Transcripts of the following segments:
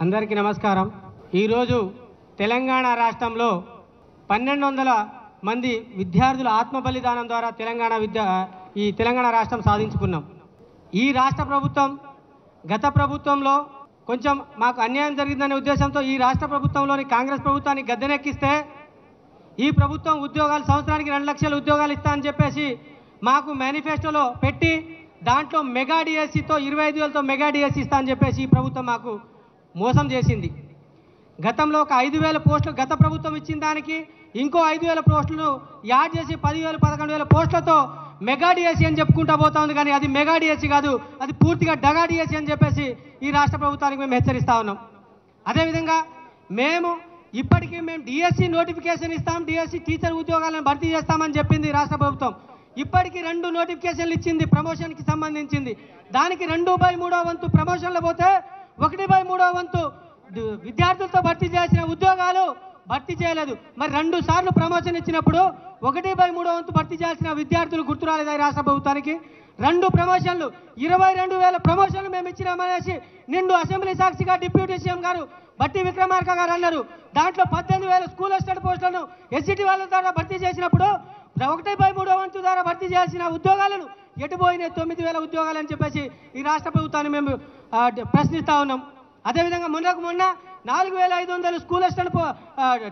అందరికీ నమస్కారం. ఈరోజు తెలంగాణ రాష్ట్రంలో 1200 మంది విద్యార్థుల ఆత్మ బలిదానం ద్వారా తెలంగాణ రాష్ట్రం సాధించుకున్నాం. ఈ రాష్ట్ర ప్రభుత్వం గత ప్రభుత్వంలో కొంచెం మాకు అన్యాయం జరిగిందనే ఉద్దేశంతో ఈ రాష్ట్ర ప్రభుత్వంలోని కాంగ్రెస్ ప్రభుత్వాన్ని గద్దెనెక్కిస్తే ఈ ప్రభుత్వం ఉద్యోగాలు సంవత్సరానికి 2 లక్షల ఉద్యోగాలు ఇస్తా అని చెప్పేసి మాకు మేనిఫెస్టోలో పెట్టి దాంట్లో మెగా డిఎస్సితో 25,000తో మెగా డిఎస్సి ఇస్తా అని చెప్పేసి ఈ ప్రభుత్వం మాకు మోసం చేసింది. గతంలో ఒక 5,000 పోస్టులు గత ప్రభుత్వం ఇచ్చిన దానికి ఇంకో 5,000 పోస్టులను యాడ్ చేసి 10,000 11,000 పోస్టులతో మెగా డిఎస్సి అని చెప్పుకుంటూ పోతా ఉంది. కానీ అది మెగా డిఎస్సి కాదు, అది పూర్తిగా డగా డిఎస్సి అని చెప్పేసి ఈ రాష్ట్ర ప్రభుత్వానికి మేము హెచ్చరిస్తూ ఉన్నాం. అదేవిధంగా ఇప్పటికీ మేము డిఎస్సి నోటిఫికేషన్ ఇస్తాం, డిఎస్సి టీచర్ ఉద్యోగాలను భర్తీ చేస్తామని చెప్పింది రాష్ట్ర ప్రభుత్వం. ఇప్పటికీ 2 నోటిఫికేషన్లు ఇచ్చింది ప్రమోషన్కి సంబంధించింది. దానికి 2/3 వంతు ప్రమోషన్లు పోతే 1/3 వంతు విద్యార్థులతో భర్తీ చేసిన ఉద్యోగాలు భర్తీ చేయలేదు. మరి 2 సార్లు ప్రమోషన్ ఇచ్చినప్పుడు 1/3 వంతు భర్తీ చేయాల్సిన విద్యార్థులు గుర్తు రాలేదా రాష్ట్ర ప్రభుత్వానికి? 2 ప్రమోషన్లు 22,000 ప్రమోషన్లు మేము ఇచ్చినామనేసి నిండు అసెంబ్లీ సాక్షిగా డిప్యూటీ సీఎం గారు బట్టి విక్రమార్క గారు అన్నారు. దాంట్లో 18,000 స్కూల్ అసిస్టెంట్ పోస్టులను ఎస్సిటి వాళ్ళ ద్వారా భర్తీ చేసినప్పుడు 1/3 వంతు ద్వారా భర్తీ చేయాల్సిన ఉద్యోగాలను ఎటుపోయినాయి 9,000 ఉద్యోగాలు అని చెప్పేసి ఈ రాష్ట్ర ప్రభుత్వాన్ని మేము ప్రశ్నిస్తూ ఉన్నాం. అదేవిధంగా మొన్న 4,500 స్కూల్ అసిస్టెంట్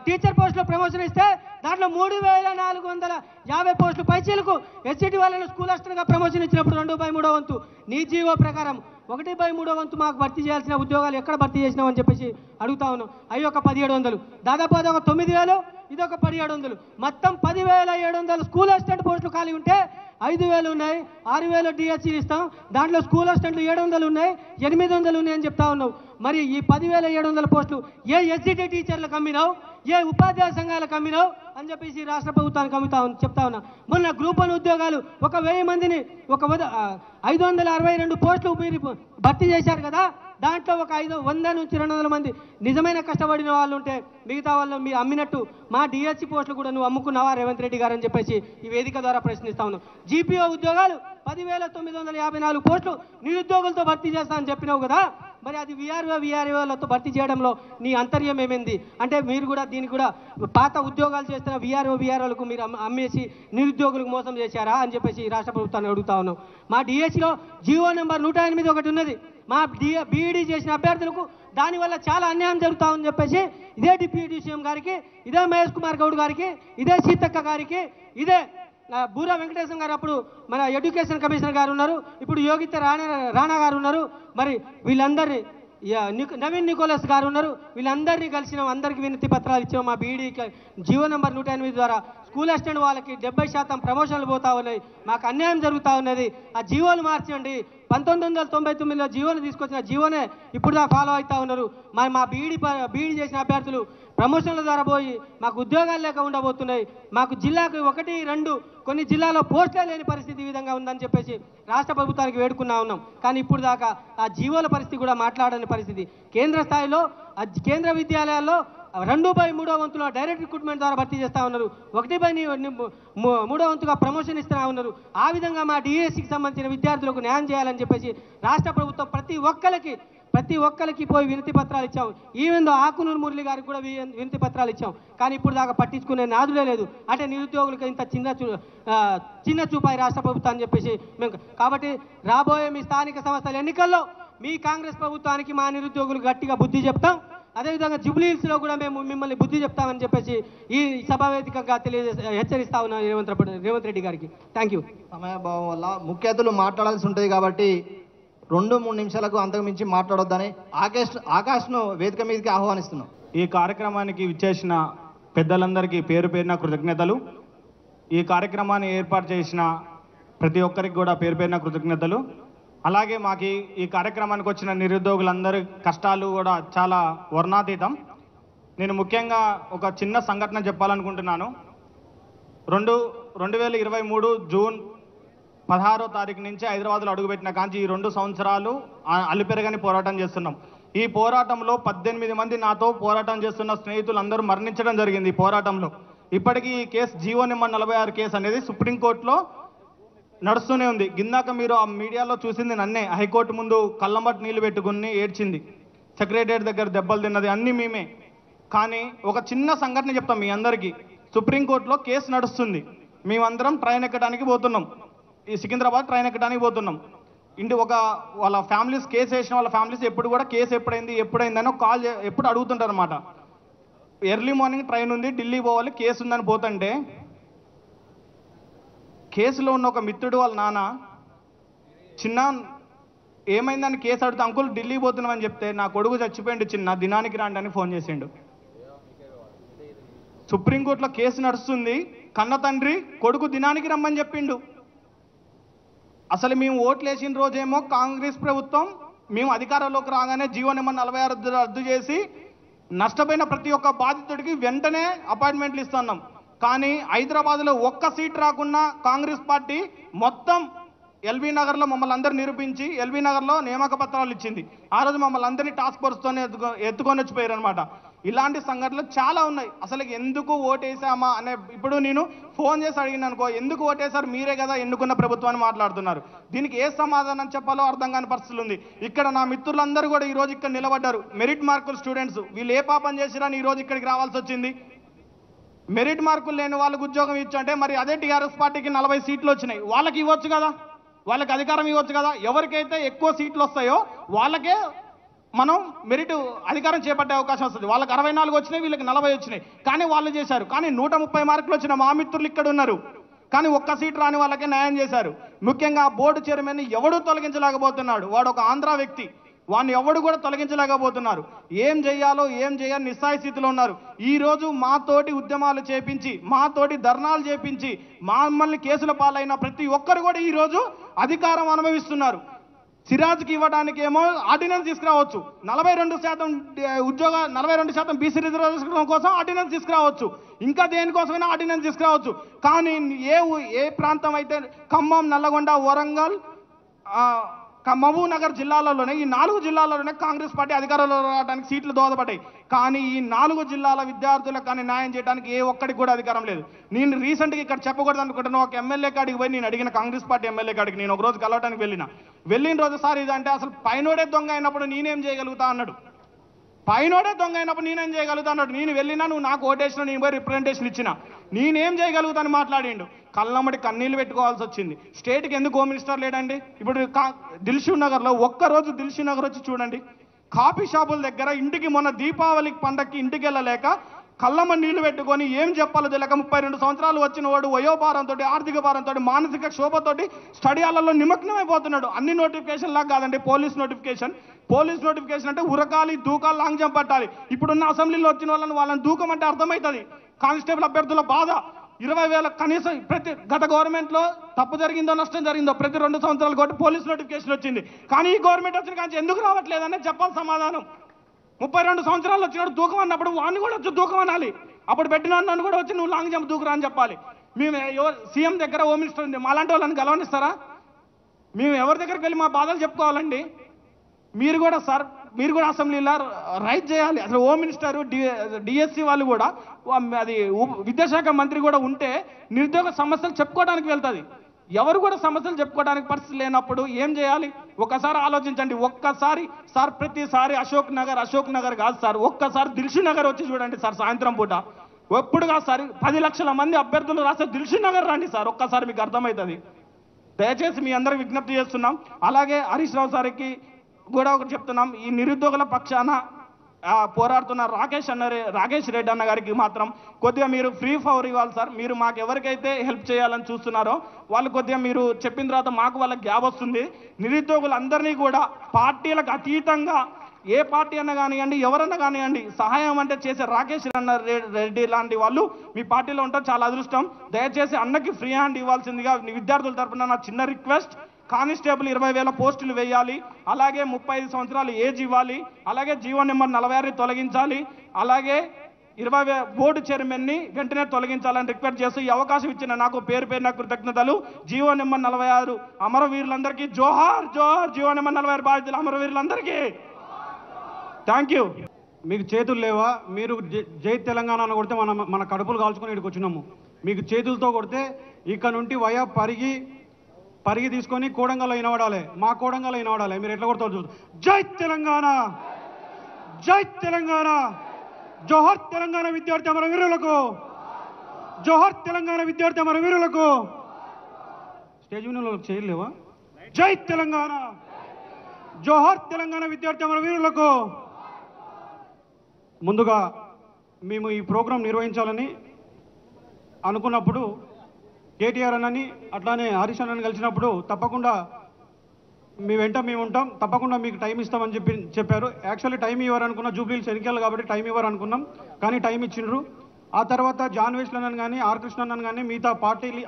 టీచర్ పోస్టులో ప్రమోషన్ ఇస్తే దాంట్లో 3,450 పోస్టులు పైచీలకు ఎస్సిటి వాళ్ళను స్కూల్ అసిస్టెంట్గా ప్రమోషన్ ఇచ్చినప్పుడు 2/3 వంతు నీ జీవో ప్రకారం 1/3 వంతు మాకు భర్తీ చేయాల్సిన ఉద్యోగాలు ఎక్కడ భర్తీ చేసినామని చెప్పేసి అడుగుతా ఉన్నాం. అవి ఒక 1,700, దాదాపు అదొక 9,000, ఇదొక 1,700, మొత్తం 10,700 స్కూల్ అసిస్టెంట్ పోస్టులు ఖాళీ ఉంటే 5,000 ఉన్నాయి. 6,000 డిఎస్సీలు ఇస్తాం, దాంట్లో స్కూల్ అసిస్టెంట్లు 700 ఉన్నాయి, 800 ఉన్నాయి అని చెప్తా ఉన్నావు. మరి ఈ 10,700 పోస్టులు ఏ ఎస్సిటి టీచర్లకు అమ్మినావు, ఏ ఉపాధ్యాయ సంఘాలకు అమ్మినావు అని చెప్పేసి రాష్ట్ర ప్రభుత్వానికి చెప్తా ఉన్నా. మొన్న గ్రూప్ 1 ఉద్యోగాలు ఒక 1000 మందిని 562 పోస్టులు మీరు భర్తీ చేశారు కదా. దాంట్లో ఒక 100 నుంచి 200 మంది నిజమైన కష్టపడిన వాళ్ళు ఉంటే మిగతా వాళ్ళు మీరు అమ్మినట్టు మా డిఎస్సి పోస్టులు కూడా నువ్వు అమ్ముకున్నావా రేవంత్ రెడ్డి గారు అని చెప్పేసి ఈ వేదిక ద్వారా ప్రశ్నిస్తా ఉన్నావు. జీపీఓ ఉద్యోగాలు 10,954 పోస్టులు నిరుద్యోగులతో భర్తీ చేస్తామని చెప్పినావు కదా. మరి అది విఆర్ఓలతో భర్తీ చేయడంలో నీ అంతర్యం ఏమైంది? అంటే మీరు కూడా దీనికి కూడా పాత ఉద్యోగాలు చేస్తున్న విఆర్ఓలకు మీరు అమ్మేసి నిరుద్యోగులకు మోసం చేశారా అని చెప్పేసి రాష్ట్ర ప్రభుత్వాన్ని అడుగుతా ఉన్నాం. మా డిఎస్సిలో జీవో నెంబర్ 108 ఒకటి ఉన్నది. మా బీఈడీ చేసిన అభ్యర్థులకు దానివల్ల చాలా అన్యాయం జరుగుతా అని చెప్పేసి ఇదే డిప్యూటీ సీఎం గారికి, ఇదే మహేష్ కుమార్ గౌడ్ గారికి, ఇదే సీతక్క గారికి, ఇదే బూరా వెంకటేశ్వర గారు అప్పుడు మన ఎడ్యుకేషన్ కమిషనర్ గారు ఉన్నారు, ఇప్పుడు యోగిత రాణా గారు ఉన్నారు. మరి వీళ్ళందరినీ నవీన్ నికోలస్ గారు ఉన్నారు. వీళ్ళందరినీ కలిసినాం, అందరికీ వినతి పత్రాలు ఇచ్చాం. మా బీఈడీకి జీవో నెంబర్ 108 ద్వారా స్కూల్ అసిస్టెంట్ వాళ్ళకి 70% ప్రమోషన్లు పోతా ఉన్నాయి, మాకు అన్యాయం జరుగుతూ ఉన్నది. ఆ జీవోలు మార్చండి. 1999లో జీవోని తీసుకొచ్చిన జీవోనే ఇప్పుడు దా ఫాలో అవుతూ ఉన్నారు. మరి మా బీఈడీ చేసిన అభ్యర్థులు ప్రమోషన్ల ద్వారా పోయి మాకు ఉద్యోగాలు లేక ఉండబోతున్నాయి. మాకు జిల్లాకు 1, 2 కొన్ని జిల్లాలో పోస్టులే లేని పరిస్థితి ఈ విధంగా ఉందని చెప్పేసి రాష్ట్ర ప్రభుత్వానికి వేడుకున్నా ఉన్నాం. కానీ ఇప్పుడు దాకా ఆ జీవోల పరిస్థితి కూడా మాట్లాడని పరిస్థితి. కేంద్ర స్థాయిలో కేంద్ర విద్యాలయాల్లో 2/3 వంతులో డైరెక్ట్ రిక్రూట్మెంట్ ద్వారా భర్తీ చేస్తూ ఉన్నారు, 1/3 వంతుగా ప్రమోషన్ ఇస్తూ ఉన్నారు. ఆ విధంగా మా డిఎస్సికి సంబంధించిన విద్యార్థులకు న్యాయం చేయాలని చెప్పేసి రాష్ట్ర ప్రభుత్వం ప్రతి ఒక్కరికి పోయి వినతి పత్రాలు ఇచ్చాం. ఈవెన్ ఆకునూరు మురళి గారికి కూడా వినతి పత్రాలు ఇచ్చాం. కానీ ఇప్పుడు దాకా పట్టించుకునే నాదులే లేదు. అంటే నిరుద్యోగులకు ఇంత చిన్న చూపాయి రాష్ట్ర ప్రభుత్వం అని చెప్పేసి మేము. కాబట్టి రాబోయే మీ స్థానిక సంస్థల ఎన్నికల్లో మీ కాంగ్రెస్ ప్రభుత్వానికి మా నిరుద్యోగులు గట్టిగా బుద్ధి చెప్తాం. అదేవిధంగా జూబ్లీహిల్స్లో కూడా మేము మిమ్మల్ని బుద్ధి చెప్తామని చెప్పేసి ఈ సభావేదికగా హెచ్చరిస్తా ఉన్నాను రేవంత్ రెడ్డి గారికి. Thank you. సమయభావం వల్ల ముఖ్య అతిథులు మాట్లాడాల్సి ఉంటుంది కాబట్టి 2-3 నిమిషాలకు అంతకుమించి మాట్లాడొద్దని ఆకాష్ను వేదిక మీదకి ఆహ్వానిస్తున్నాం. ఈ కార్యక్రమానికి విచ్చేసిన పెద్దలందరికీ పేరు పేరున కృతజ్ఞతలు. ఈ కార్యక్రమాన్ని ఏర్పాటు చేసిన ప్రతి ఒక్కరికి కూడా పేరు పేరున కృతజ్ఞతలు. అలాగే మాకు ఈ కార్యక్రమానికి వచ్చిన నిరుద్యోగులందరి కష్టాలు కూడా చాలా వర్ణాతీతం. నేను ముఖ్యంగా ఒక చిన్న సంఘటన చెప్పాలనుకుంటున్నాను. 2023 జూన్ 16వ తారీఖు నుంచి హైదరాబాద్లో అడుగుపెట్టిన కాంచి ఈ 2 సంవత్సరాలు అలుపెరగని పోరాటం చేస్తున్నాం. ఈ పోరాటంలో 18 మంది నాతో పోరాటం చేస్తున్న స్నేహితులందరూ మరణించడం జరిగింది. ఈ పోరాటంలో ఇప్పటికీ ఈ కేసు జీవో నెంబర్ 46 కేసు అనేది సుప్రీంకోర్టులో నడుస్తూనే ఉంది. గిందాక మీరు ఆ మీడియాలో చూసింది నన్నే హైకోర్టు ముందు కళ్ళంబట్టి నీళ్లు పెట్టుకుని ఏడ్చింది. సెక్రటరియట్ దగ్గర దెబ్బలు తిన్నది అన్నీ మేమే. కానీ ఒక చిన్న సంఘటన చెప్తాం మీ అందరికీ. సుప్రీంకోర్టులో కేసు నడుస్తుంది. మేమందరం ట్రైన్ ఎక్కడానికి పోతున్నాం, ఈ సికింద్రాబాద్ ట్రైన్ ఎక్కడానికి పోతున్నాం. వాళ్ళ ఫ్యామిలీస్ కేసు వేసిన వాళ్ళ ఫ్యామిలీస్ ఎప్పుడు కూడా కేసు ఎప్పుడైందని ఒక కాల్ ఎప్పుడు అడుగుతుంటారు అనమాట. ఎర్లీ మార్నింగ్ ట్రైన్ ఉంది, ఢిల్లీ పోవాలి, కేసు ఉందని పోతుంటే కేసులో ఉన్న ఒక మిత్రుడు వాళ్ళ నాన్న చిన్న ఏమైందని కేసు అడిగితే అంకుల్ ఢిల్లీ పోతున్నామని చెప్తే నా కొడుకు చచ్చిపోయిండు చిన్న, దినానికి రాండి అని ఫోన్ చేసిండు. సుప్రీంకోర్టులో కేసు నడుస్తుంది, కన్న తండ్రి కొడుకు దినానికి రమ్మని చెప్పిండు. అసలు మేము ఓట్లు వేసిన రోజేమో కాంగ్రెస్ ప్రభుత్వం మేము అధికారంలోకి రాగానే జీవో నెంబర్ 46 రద్దు చేసి నష్టపోయిన ప్రతి ఒక్క బాధితుడికి వెంటనే అపాయింట్మెంట్లు ఇస్తున్నాం. కానీ హైదరాబాద్లో ఒక్క సీట్ రాకుండా కాంగ్రెస్ పార్టీ మొత్తం ఎల్బీ నగర్లో మమ్మల్ని అందరూ నిరూపించి ఎల్బీ నగర్లో నియామక పత్రాలు ఇచ్చింది. ఆ రోజు మమ్మల్ని అందరినీ టాస్క్ ఫోర్స్తోనే ఎత్తుకొని వచ్చిపోయారు అనమాట. ఇలాంటి సంఘటనలు చాలా ఉన్నాయి. అసలు ఎందుకు ఓటేసామా అనే ఇప్పుడు నేను ఫోన్ చేసి అడిగిన అనుకో, ఎందుకు ఓటేశారు మీరే కదా ఎన్నుకున్న ప్రభుత్వాన్ని మాట్లాడుతున్నారు. దీనికి ఏ సమాధానం చెప్పాలో అర్థం కాని పరిస్థితులు ఉంది. ఇక్కడ నా మిత్రులందరూ కూడా ఈ రోజు ఇక్కడ నిలబడ్డారు, మెరిట్ మార్కులు స్టూడెంట్స్. వీళ్ళు ఏ పాపం చేసిరని ఈ రోజు ఇక్కడికి రావాల్సి వచ్చింది. మెరిట్ మార్కులు లేని వాళ్ళకు ఉద్యోగం ఇచ్చు అంటే మరి అదే టీఆర్ఎస్ పార్టీకి 40 సీట్లు వచ్చినాయి, వాళ్ళకి ఇవ్వచ్చు కదా, వాళ్ళకి అధికారం ఇవ్వచ్చు కదా. ఎవరికైతే ఎక్కువ సీట్లు వస్తాయో వాళ్ళకే మనం మెరిట్ అధికారం చేపట్టే అవకాశం వస్తుంది. వాళ్ళకి 64 వచ్చినాయి, వీళ్ళకి 40 వచ్చినాయి. కానీ వాళ్ళు చేశారు. కానీ 130 మార్కులు వచ్చిన మా మిత్రులు ఇక్కడ ఉన్నారు, కానీ ఒక్క సీట్ రాని వాళ్ళకే న్యాయం చేశారు. ముఖ్యంగా బోర్డు చైర్మన్ని ఎవడూ తొలగించలేకపోతున్నాడు. వాడు ఒక ఆంధ్ర వ్యక్తి, వాడిని ఎవడు కూడా తొలగించలేకపోతున్నారు. ఏం చేయాలో ఏం చేయాలి నిస్సాయ స్థితిలో ఉన్నారు. ఈ రోజు మాతోటి ఉద్యమాలు చేపించి, మాతోటి ధర్నాలు చేపించి, మమ్మల్ని కేసుల పాలైన ప్రతి ఒక్కరు కూడా ఈ రోజు అధికారం అనుభవిస్తున్నారు. సిరాజ్కి ఇవ్వడానికి ఏమో ఆర్డినెన్స్ తీసుకురావచ్చు, 42% బీసీ రిజర్వేషన్ కోసం ఆర్డినెన్స్ తీసుకురావచ్చు, ఇంకా దేనికోసమైనా ఆర్డినెన్స్ తీసుకురావచ్చు. కానీ ఏ ప్రాంతం అయితే ఖమ్మం, నల్లగొండ, వరంగల్, మహబూబ్ నగర్ జిల్లాలలోనే, ఈ 4 జిల్లాలలోనే కాంగ్రెస్ పార్టీ అధికారంలో రావడానికి సీట్లు దోహదపడ్డాయి. కానీ ఈ 4 జిల్లాల విద్యార్థులకు కానీ న్యాయం చేయడానికి ఏ ఒక్కడికి కూడా అధికారం లేదు. నేను రీసెంట్గా ఇక్కడ చెప్పకూడదు అనుకుంటున్నా, ఒక ఎమ్మెల్యే కాడికి పోయి నేను అడిగిన, కాంగ్రెస్ పార్టీ ఎమ్మెల్యే కాడికి నేను ఒక రోజు కలవడానికి వెళ్ళిన రోజు సార్ ఇదంటే అసలు పైనోడే దొంగ అయినప్పుడు నేనేం చేయగలుగుతా అన్నాడు. పైనోడే దొంగ అయినప్పుడు నేనేం చేయగలుగుతా అన్నాడు. నేను వెళ్ళినా, నువ్వు నాకు ఓటేసిన, నేను పోయి రిప్రజెంటేషన్ ఇచ్చిన, నేనేం చేయగలుగుతాను మాట్లాడిండు. కళ్ళమ్మటి కన్నీళ్ళు పెట్టుకోవాల్సి వచ్చింది. స్టేట్కి ఎందుకు హోమ్ మినిస్టర్ లేడండి? ఇప్పుడు దిల్షుక్ నగర్లో ఒక్కరోజు దిల్షుక్ నగర్ వచ్చి చూడండి, కాఫీ షాపుల దగ్గర ఇంటికి మొన్న దీపావళి పండగకి ఇంటికి వెళ్ళలేక కళ్ళమ్మ నీళ్లు పెట్టుకొని ఏం చెప్పాలో తెలియక 32 సంవత్సరాలు వచ్చిన వాడు వయోభారంతో, ఆర్థిక భారంతో, మానసిక క్షోభతోటి స్టడీ హాల్లో నిమగ్నమైపోతున్నాడు. అన్ని నోటిఫికేషన్ లాగా కాదండి, పోలీస్ నోటిఫికేషన్ అంటే ఉరకాలి, దూకాలి, లాంగ్ జంప్ పట్టాలి. ఇప్పుడున్న అసెంబ్లీలో వచ్చిన వాళ్ళని దూకం అంటే అర్థమవుతుంది. కానిస్టేబుల్ అభ్యర్థుల బాధ 20,000 కనీసం గత గవర్నమెంట్లో తప్పు జరిగిందో నష్టం జరిగిందో ప్రతి 2 సంవత్సరాలు కూడా పోలీస్ నోటిఫికేషన్ వచ్చింది. కానీ ఈ గవర్నమెంట్ వచ్చిన కానీ ఎందుకు రావట్లేదని చెప్పాలి సమాధానం. 32 సంవత్సరాలు వచ్చినాడు దూకం అన్నప్పుడు వాడిని కూడా వచ్చి దూకం అనాలి. అప్పుడు పెట్టిన నన్ను కూడా వచ్చి నువ్వు లాంగ్ జంప్ దూకురా అని చెప్పాలి. మేము సీఎం దగ్గర హోమ్ మినిస్టర్ ఉంది, మాలాంటి వాళ్ళని గెలవనిస్తారా? మేము ఎవరి దగ్గరికి వెళ్ళి మా బాధలు చెప్పుకోవాలండి? మీరు కూడా అసెంబ్లీలో రైట్ చేయాలి. అసలు హోమ్ మినిస్టర్, డిఎస్సి వాళ్ళు కూడా, అది విద్యాశాఖ మంత్రి కూడా ఉంటే నిరుద్యోగ సమస్యలు చెప్పుకోవడానికి వెళ్తుంది. ఎవరు కూడా సమస్యలు చెప్పుకోవడానికి పరిస్థితి లేనప్పుడు ఏం చేయాలి? ఒక్కసారి ఆలోచించండి. ఒక్కసారి సార్, ప్రతిసారి అశోక్ నగర్ కాదు సార్, ఒక్కసారి దిల్షుక్ నగర్ వచ్చి చూడండి సార్. సాయంత్రం పూట ఎప్పుడు కాదు సార్, 10 లక్షల మంది అభ్యర్థులు రాసే దిల్షుక్ నగర్ రండి సార్, ఒక్కసారి మీకు అర్థమవుతుంది. దయచేసి మీ అందరికి విజ్ఞప్తి చేస్తున్నాం. అలాగే హరీష్ రావు సార్కి కూడా ఒకటి చెప్తున్నాం, ఈ నిరుద్యోగుల పక్షాన పోరాడుతున్న రాకేష్ రెడ్డి అన్న గారికి మాత్రం కొద్దిగా మీరు ఫ్రీ ఫవర్ ఇవ్వాలి సార్. మీరు మాకు ఎవరికైతే హెల్ప్ చేయాలని చూస్తున్నారో వాళ్ళు కొద్దిగా మీరు చెప్పిన తర్వాత మాకు వాళ్ళకి గ్యాప్ వస్తుంది. నిరుద్యోగులందరినీ కూడా పార్టీలకు అతీతంగా ఏ పార్టీ అన్నా కానివ్వండి, ఎవరన్నా కానివ్వండి, సహాయం అంటే చేసే రాకేష్ రెడ్డి లాంటి వాళ్ళు మీ పార్టీలో ఉంటారు, చాలా అదృష్టం. దయచేసి అన్నకి ఫ్రీ హ్యాండ్ ఇవ్వాల్సిందిగా విద్యార్థుల తరఫున నా చిన్న రిక్వెస్ట్. కానిస్టేబుల్ 20,000 పోస్టులు వేయాలి, అలాగే 35 సంవత్సరాలు ఏజ్ ఇవ్వాలి, అలాగే జీవో నెంబర్ 46 తొలగించాలి, అలాగే 20 బోర్డు చైర్మన్ని వెంటనే తొలగించాలని రిక్వెస్ట్ చేస్తూ ఈ అవకాశం ఇచ్చిన నాకు పేరు కృతజ్ఞతలు. జీవో నెంబర్ 46 అమరవీరులందరికీ జోహార్ జోహార్. జీవో నెంబర్ 46 బాధితులు అమరవీరులందరికీ థ్యాంక్ యూ. మీకు చేతులు లేవా? మీరు జై తెలంగాణ అని కొడితే మన కడుపులు కాల్చుకొని ఇక్కడికి వచ్చినాము. మీకు చేతులతో కొడితే ఇక్కడ నుండి వయా పరిగి తీసుకొని కోడంగల్లో వినబడాలి, మా కోడంగల్లో వినబడాలి. మీరు ఎట్లా కొడతారు చూద్దాం. జై తెలంగాణ, జై తెలంగాణ, జోహర్ తెలంగాణ విద్యార్థి అమరవీరులకు, జోహర్ తెలంగాణ విద్యార్థి అమరవీరులకు. స్టేజ్ మీద చేయలేవా? జై తెలంగాణ, జోహర్ తెలంగాణ విద్యార్థి అమరవీరులకు. ముందుగా మేము ఈ ప్రోగ్రాం నిర్వహించాలని అనుకున్నప్పుడు కేటీఆర్ అన్నని అట్లానే హరీష్ అన్నని కలిసినప్పుడు తప్పకుండా మీ వెంట మేము ఉంటాం, తప్పకుండా మీకు టైం ఇస్తామని చెప్పారు. యాక్చువల్లీ టైం ఇవ్వరనుకున్న జూబ్లీలు ఎన్నికలు కాబట్టి టైం ఇవ్వరనుకున్నాం, కానీ టైం ఇచ్చిండ్రు. ఆ తర్వాత జాన్వేష్లన్నని కానీ ఆర్ కృష్ణన్నని కానీ మిగతా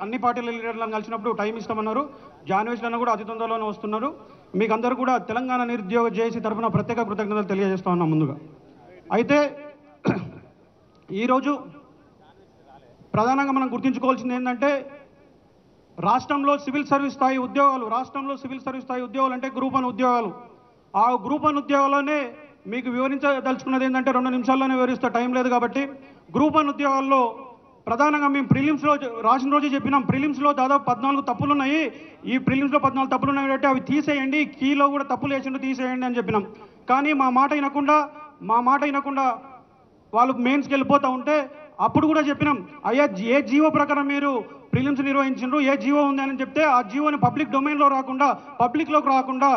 అన్ని పార్టీల లీడర్లను కలిసినప్పుడు టైం ఇస్తామన్నారు. జాన్వేష్లన్న కూడా అతి తొందరలోనే వస్తున్నారు. మీకు అందరూ కూడా తెలంగాణ నిరుద్యోగ జేఏసీ తరఫున ప్రత్యేక కృతజ్ఞతలు తెలియజేస్తా ఉన్నాం ముందుగా. అయితే ఈరోజు ప్రధానంగా మనం గుర్తుంచుకోవాల్సింది ఏంటంటే రాష్ట్రంలో సివిల్ సర్వీస్ స్థాయి ఉద్యోగాలు అంటే గ్రూప్ 1 ఉద్యోగాలు. ఆ గ్రూప్ 1 ఉద్యోగాల్లోనే మీకు వివరించదలుచుకున్నది ఏంటంటే 2 నిమిషాల్లోనే వివరిస్తే టైం లేదు కాబట్టి, గ్రూప్ 1 ఉద్యోగాల్లో ప్రధానంగా మేము ప్రిలిమ్స్లో రాసిన రోజు చెప్పినాం, ప్రిలిమ్స్లో దాదాపు 14 తప్పులు ఉన్నాయి. ఈ ప్రిలిమ్స్లో 14 తప్పులు ఉన్నాయి కాబట్టి అవి తీసేయండి, కీలో కూడా తప్పులు వేసిండు తీసేయండి అని చెప్పినాం. కానీ మా మాట వినకుండా వాళ్ళు మెయిన్స్కి వెళ్ళిపోతూ ఉంటే అప్పుడు కూడా చెప్పినాం, అయ్యా ఏ జీవో ప్రకారం మీరు ప్రిలిమ్స్ నిర్వహించారు, ఏ జీవో ఉంది అని చెప్తే ఆ జీవోని పబ్లిక్లోకి రాకుండా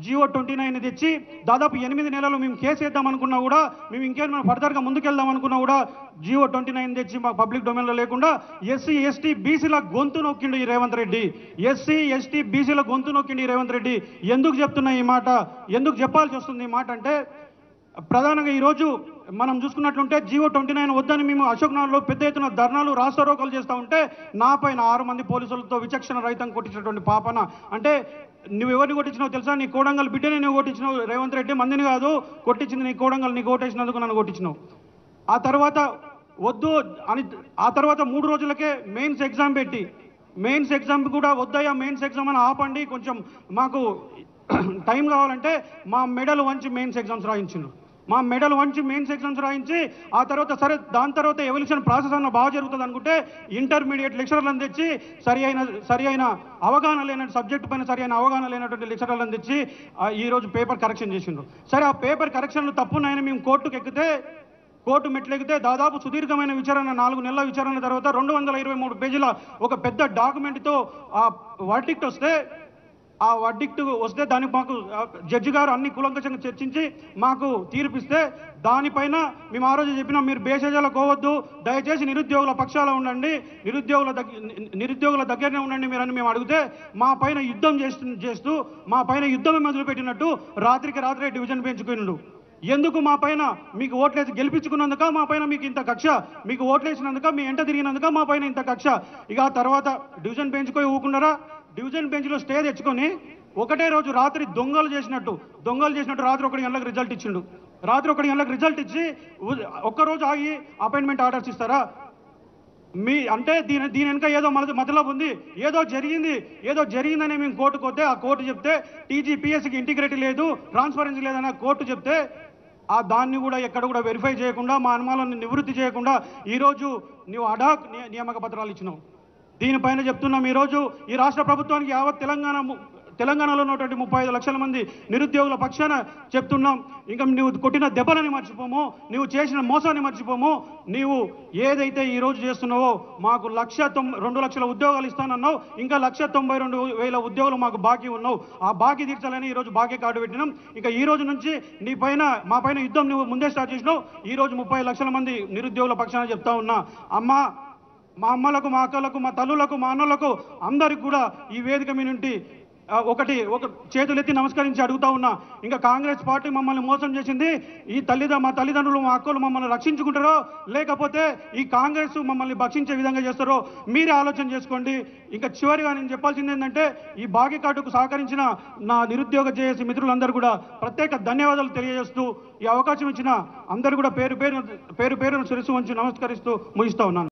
జీవో 29 తెచ్చి దాదాపు 8 నెలలు మేము కేసు వేద్దాం అనుకున్నా కూడా, మేము ఇంకేమైనా ఫర్దర్గా ముందుకెళ్దాం అనుకున్నా కూడా జీవో 29 తెచ్చి మా పబ్లిక్ డొమైన్లో లేకుండా ఎస్సీ ఎస్టీ బీసీల గొంతు నొక్కిండు ఈ రేవంత్ రెడ్డి. ఎస్సీ ఎస్టీ బీసీల గొంతు నొక్కిండు ఈ రేవంత్ రెడ్డి. ఎందుకు చెప్తున్నా ఈ మాట, ఎందుకు చెప్పాల్సి వస్తుంది ఈ మాట అంటే, ప్రధానంగా ఈరోజు మనం చూసుకున్నట్లుంటే జీవో 29 వద్దని మేము అశోక్ నగర్లో పెద్ద ఎత్తున ధర్నాలు రాస్తారోకలు చేస్తూ ఉంటే నా పైన 6 మంది పోలీసులతో విచక్షణ రహితంగా కొట్టించినటువంటి పాపన. అంటే నువ్వు ఎవరిని కొట్టించినావు తెలుసా? నీ కోడంగల్ బిడ్డని నువ్వు కొట్టించినావు రేవంత్ రెడ్డి, మందిని కాదు కొట్టించింది నీ కోడంగల్. నీకు ఓటేసినందుకు నన్ను కొట్టించినావు. ఆ తర్వాత 3 రోజులకే మెయిన్స్ ఎగ్జామ్ పెట్టి, మెయిన్స్ ఎగ్జామ్ కూడా వద్దయ్యా మెయిన్స్ ఎగ్జామ్ అని ఆపండి, కొంచెం మాకు టైం కావాలంటే మా మెడల్ వంచి మెయిన్స్ ఎగ్జామ్స్ రాయించిండు. రాయించి ఆ తర్వాత సరే దాని తర్వాత ఎవల్యూషన్ ప్రాసెస్ అన్న బాగా జరుగుతుంది అనుకుంటే ఇంటర్మీడియట్ లెక్చరర్లను తెచ్చి సరి అయిన అవగాహన లేని సబ్జెక్టు పైన సరి అయిన అవగాహన లేనటువంటి లెక్చరర్లను తెచ్చి ఈరోజు పేపర్ కరెక్షన్ చేసిండ్రు. సరే ఆ పేపర్ కరెక్షన్లు తప్పున్నాయని మేము కోర్టు మెట్లెక్కితే దాదాపు సుదీర్ఘమైన విచారణ, 4 నెలల విచారణ తర్వాత 223 పేజీల ఒక పెద్ద డాక్యుమెంట్తో ఆ వర్డిక్ట్ వస్తే దానికి మాకు జడ్జి గారు అన్ని కూలంకషంగా చర్చించి మాకు తీర్పిస్తే దానిపైన మేము ఆ రోజు చెప్పినాం, మీరు బేషజాలకు పోవద్దు, దయచేసి నిరుద్యోగుల పక్షాల ఉండండి, నిరుద్యోగుల దగ్గరనే ఉండండి మీరని మేము అడిగితే మా పైన యుద్ధం చేస్తూ మా పైన యుద్ధం మొదలుపెట్టినట్టు రాత్రికి రాత్రే డివిజన్ పెంచుకున్నాడు. ఎందుకు మా పైన మీకు ఓట్లేసి గెలిపించుకున్నందుక మా పైన మీకు ఇంత కక్ష, మీకు ఓట్లేసినందుక మీ ఎంట తిరిగినందుక మా పైన ఇంత కక్ష. ఇక ఆ తర్వాత డివిజన్ పెంచుకొని ఊకున్నారా? డివిజన్ బెంచ్లో స్టే తెచ్చుకొని ఒకటే రోజు రాత్రి దొంగలు చేసినట్టు రాత్రి 1 గంటలకు రిజల్ట్ ఇచ్చిండు. రాత్రి 1 గంటలకు రిజల్ట్ ఇచ్చి ఒక్కరోజు ఆగి అపాయింట్మెంట్ ఆర్డర్స్ ఇస్తారా? అంటే దీని వెనుక ఏదో మతలబు ఉంది, ఏదో జరిగిందని మేము కోర్టుకు వస్తే ఆ కోర్టు చెప్తే టీజీపీఎస్సీకి ఇంటిగ్రిటీ లేదు, ట్రాన్స్పరెన్సీ లేదని కోర్టు చెప్తే దాన్ని కూడా ఎక్కడ కూడా వెరిఫై చేయకుండా మా అనుమానాలను నివృత్తి చేయకుండా ఈరోజు నువ్వు అడాక్ నియామక పత్రాలు ఇచ్చినావు. దీనిపైన చెప్తున్నాం, ఈరోజు ఈ రాష్ట్ర ప్రభుత్వానికి యావత్ తెలంగాణలో ఉన్నటువంటి 35 లక్షల మంది నిరుద్యోగుల పక్షాన చెప్తున్నాం, ఇంకా నువ్వు కొట్టిన దెబ్బలని మర్చిపోము, నువ్వు చేసిన మోసాన్ని మర్చిపోము. నీవు ఏదైతే ఈరోజు చేస్తున్నావో మాకు 2 లక్షల ఉద్యోగాలు ఇస్తానన్నావు, ఇంకా 192,000 ఉద్యోగులు మాకు బాకీ ఉన్నావు. ఆ బాకీ తీర్చాలని ఈరోజు బాకీ కార్డు పెట్టినాం. ఇంకా ఈ రోజు నుంచి మా పైన యుద్ధం నువ్వు ముందే స్టార్ట్ చేసినావు. ఈరోజు 30 లక్షల మంది నిరుద్యోగుల పక్షాన చెప్తా ఉన్నా, మా అమ్మలకు, మా అక్కలకు, మా తల్లులకు, మా అన్నలకు అందరికి కూడా ఈ వేదిక మీ నుండి ఒక చేతులెత్తి నమస్కరించి అడుగుతా ఉన్నా, ఇంకా కాంగ్రెస్ పార్టీ మమ్మల్ని మోసం చేసింది, మా తల్లిదండ్రులు మా అక్కలు మమ్మల్ని రక్షించుకుంటారో లేకపోతే ఈ కాంగ్రెస్ మమ్మల్ని భక్షించే విధంగా చేస్తారో మీరే ఆలోచన చేసుకోండి. ఇంకా చివరిగా నేను చెప్పాల్సింది ఏంటంటే, ఈ బాకీ కార్డుకు సహకరించిన నా నిరుద్యోగ జేఏసీ మిత్రులందరూ కూడా ప్రత్యేక ధన్యవాదాలు తెలియజేస్తూ ఈ అవకాశం ఇచ్చిన అందరూ కూడా పేరు పేరును శిరస్సు వంచి నమస్కరిస్తూ ముగిస్తా ఉన్నాను.